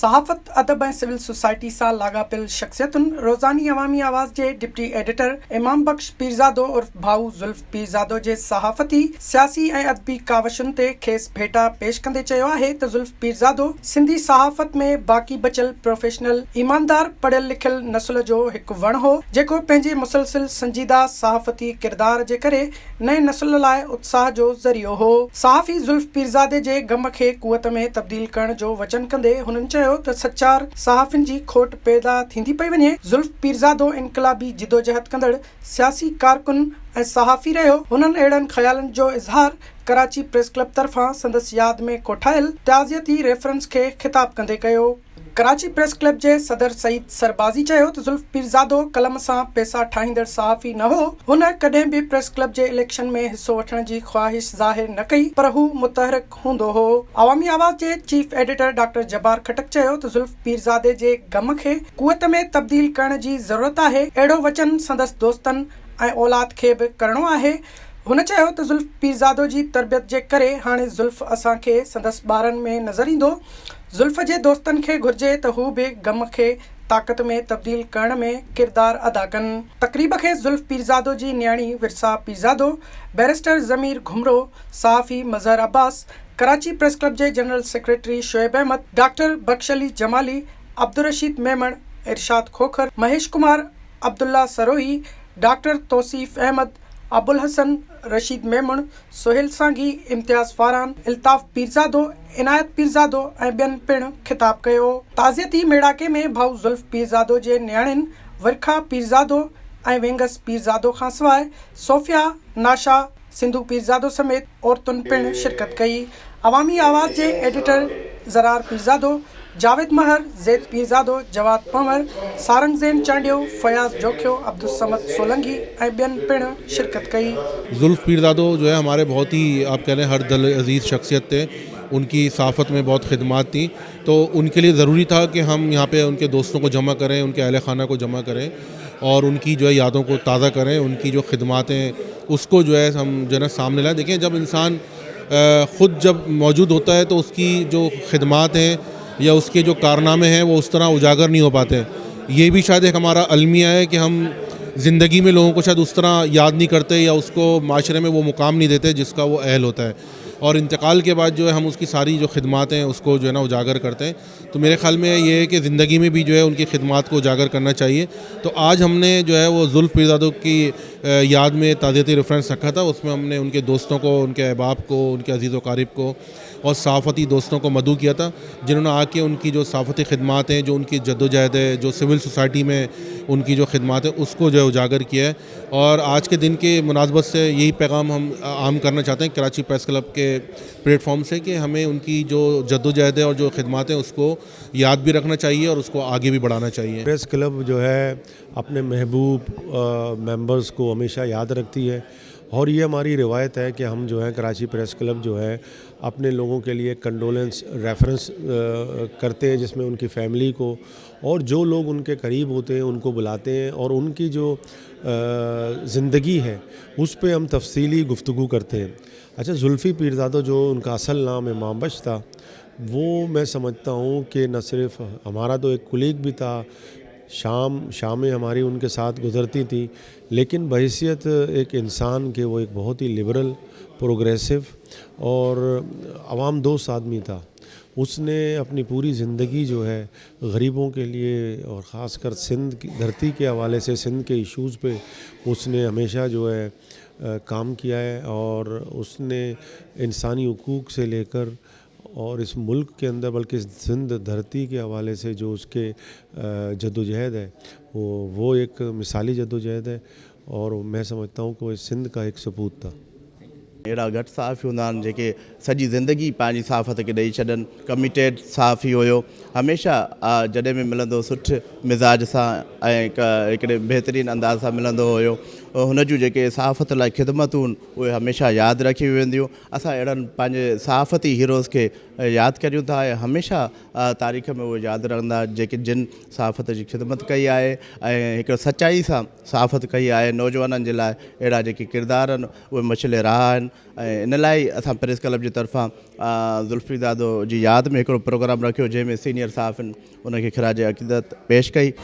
सहाफ़त अदब ऐं civil society सां लाॻापियल शख़्सियतुनि रोज़ानी अवामी आवाज़ जे डिप्टी एडिटर इमाम बख्श पीरज़ादो उर्फ़ भाऊ ज़ुल्फ़ पीरज़ादो जे सहाफ़ती सियासी ऐं अदबी कावशुनि ते खेसि भेटा पेश कंदे चयो आहे त ज़ुल्फ़ पीरज़ादो सिंधी सहाफ़त में बाक़ी बचियल प्रोफेशनल ईमानदार पढ़ियल लिखियल नस्ल जो हिकु वण हो जेको पंहिंजे मुसलसिल संजीदा सहाफ़ती किरदार जे करे नए नस्ल लाइ उत्साह जो ज़रियो हो। सहाफ़ी ज़ुल्फ़ पीरज़ादे जे ग़म खे क़ुवत में तब्दील करण जो वचन कंदे हुननि चयो त सचार सहाफ़िन जी खोट पैदा थींदी पई वञे। ज़ुल्फ़ पीरज़ादो इनक़लाबी जिदोजहद कंदड़ सियासी कारकुन ऐं सहाफ़ी रहियो। हुननि अहिड़नि ख़्यालनि जो इज़हार कराची प्रेस क्लब तरफ़ां संदसि याद में कोठायल ताज़ियती रेफरेंस खे ख़िताब कंदे कयो। कराची प्रेस क्लब जे सदर सईद सरबाज़ी चयो त ज़ुल्फ़ पीरज़ादो कलम सां पैसा ठाहींदड़ सहाफ़ी न हो। हुन कॾहिं बि प्रेस क्लब जे इलेक्शन में हिसो वठण जी ख़्वाहिश ज़ाहिर न कई, पर हू मुतहरिक हूंदो हो। अवामी आवाज़ जे चीफ एडिटर डॉक्टर जब्बार खटक चयो त ज़ुल्फ़ पीरज़ादे जे ग़म खे क़ुवत में तब्दील करण जी ज़रूरत आहे। अहिड़ो वचन संदसि दोस्तनि ऐं औलाद खे बि करणो आहे। हुन चयो त ज़ुल्फ़ पीरज़ादो जी तरबियत जे करे हाणे ज़ुल्फ़ असांखे संदसि ॿारनि में नज़र ईंदो। ज़ुल्फ़ जे दोस्तनि खे घुर्जे त हू बि ग़म खे ताक़त में तब्दील करण में किरदार अदा कनि। तक़रीब खे ज़ुल्फ़ पीरज़ादो जी न्याणी विरसा पीरज़ादो, बैरिस्टर ज़मीर घुमरो, सहाफ़ी मज़हर अब्बास, कराची प्रेस क्लब जे general secretary Shoaib Ahmed, doctor Bakhsh Ali Jamali, Abdul Rasheed Memon, Irshad Khokhar, Mahesh Kumar, Abdullah Sarohi, doctor Tauseef Ahmed, Abul Hasan, Rasheed Memon, Sohail Sangi, Imtiaz Faran, इल्ताफ़ पीरज़ादो, इनायत पीरज़ादो ऐं ॿियनि पिणु ख़िताब कयो। ताज़ियती मेड़ाके में भाऊ ज़ुल्फ़ पीरज़ादो जे न्याणियुनि वरखा पीरज़ादो ऐं वेंगस पीरज़ादो खां सवाइ सोफ़िया, नाशा, सिंधु पीरज़ादो समेत औरतुनि पिणु शिरकत कई। अवामी आवाज़ जे एडिटर ज़रार पीरज़ादो, जावेद महर, ज़ैद पीरज़ादो, जवाद पंवर, सारंगज़ैन चांडियो, फयाज़ जोखियो, अब्दुल समद सोलंगी ऐं ॿियनि पिणु शिरकत कई। ज़ुल्फ़ पीरज़ादो जो है हमारे बहुत ही आप कह लें हर दिल अजीज़ शख्सियत थे। उनकी सहाफ़त में बहुत खिदमात थी, तो उनके लिए ज़रूरी था कि हम यहाँ पे उनके दोस्तों को जमा करें, उनके अहल खाना को जमा करें और उनकी जो है यादों को ताज़ा करें, उनकी जो खिदमातें उसको जो है हम जो है सामने लाएँ। देखिए, जब इंसान ख़ुद जब मौजूद होता है तो उसकी जो खिदमात हैं या उसके जो कारनामे हैं वो उस तरह उजागर नहीं हो पाते। ये भी शायद एक हमारा अलमिया है कि हम ज़िंदगी में लोगों को शायद उस तरह याद नहीं करते या उसको माशरे में वो मुकाम नहीं देते जिसका वो अहल होता है, और इंतकाल के बाद जो है हम उसकी सारी जो खिदमात हैं उसको जो है ना उजागर करते हैं। तो मेरे ख़्याल में ये है कि ज़िंदगी में भी जो है उनकी खिदमात को उजागर करना चाहिए। तो आज हमने जो है वो ज़ुल्फ़ पीरज़ादो की याद में ताज़ियती रेफरेंस रखा था। उसमें हमने उनके दोस्तों को, उनके अहबाब को, उनके अज़ीज़ व क़रीब को और सहाफ़ती दोस्तों को मदऊ किया था, जिन्होंने आके उनकी जो सहाफ़ती खिदमात हैं, जो उनकी जद्दोजहद है, जो सिविल सोसाइटी में उनकी जो खिदमात है उसको जो है उजागर किया है। और आज के दिन के मुनासबत से यही पैगाम हम आम करना चाहते हैं कराची प्रेस क्लब के प्लेटफॉर्म से कि हमें उनकी जो जद्दोजहद है और जो खिदमात हैं उसको याद भी रखना चाहिए और उसको आगे भी बढ़ाना चाहिए। प्रेस क्लब जो है अपने महबूब मेंबर्स को हमेशा याद रखती है और ये हमारी रिवायत है कि हम जो है कराची प्रेस क्लब जो है अपने लोगों के लिए कंडोलेंस रेफरेंस करते हैं, जिसमें उनकी फैमिली को और जो लोग उनके करीब होते हैं उनको बुलाते हैं और उनकी जो ज़िंदगी है उस पे हम तफसीली गुफ्तगू करते हैं। अच्छा, ज़ुल्फ़ी पीरज़ादो जो उनका असल नाम इमाम बख्श था, वो मैं समझता हूँ कि न सिर्फ हमारा तो एक कुलीग भी था, शामें हमारी उनके साथ गुज़रती थी, लेकिन बहैसियत एक इंसान के वो एक बहुत ही लिबरल, प्रोग्रेसिव और आवाम दोस्त आदमी था। उसने अपनी पूरी ज़िंदगी जो है गरीबों के लिए और ख़ासकर सिंध की धरती के हवाले से, सिंध के इश्यूज़ पे उसने हमेशा जो है काम किया है और उसने इंसानी हुकूक से लेकर और इस मुल्क के अंदर बल्कि सिंध धरती के हवाले से जो उसके जद्दोजहद है वो एक मिसाली जद्दोजहद है और मैं समझता हूँ कि वो सिंध का एक सपूत था। अहिड़ा घटि सहाफ़ी हूंदा आहिनि जेके सॼी ज़िंदगी पंहिंजी सहाफ़त खे ॾेई छॾनि। कमिटेड सहाफ़ी हुयो, हमेशह जॾहिं बि मिलंदो सुठे मिज़ाज सां ऐं हिकिड़े बहितरीनु अंदाज़ सां मिलंदो हुयो। हुन जूं जेके सहाफ़त लाइ ख़िदमतूं आहिनि उहे हमेशह यादि रखी वेंदियूं। असां अहिड़नि पंहिंजे सहाफ़ती हीरोज़ खे यादि करियूं था ऐं हमेशह तारीख़ में उहे यादि रहंदा जेके जिन सहाफ़त जी ख़िदमत कई आहे ऐं हिकु सचाई सां सहाफ़त कई आहे। नौजवाननि जे लाइ अहिड़ा जेके किरदार आहिनि उहे मछले रहा आहिनि ऐं इन लाइ असां प्रेस क्लब जी तरफ़ां ज़ुल्फ़ीज़ादो जी यादि में हिकिड़ो प्रोग्राम रखियो जंहिंमें सीनियर सहाफ़ियुनि उनखे ख़िराज अक़ीदत पेश कई।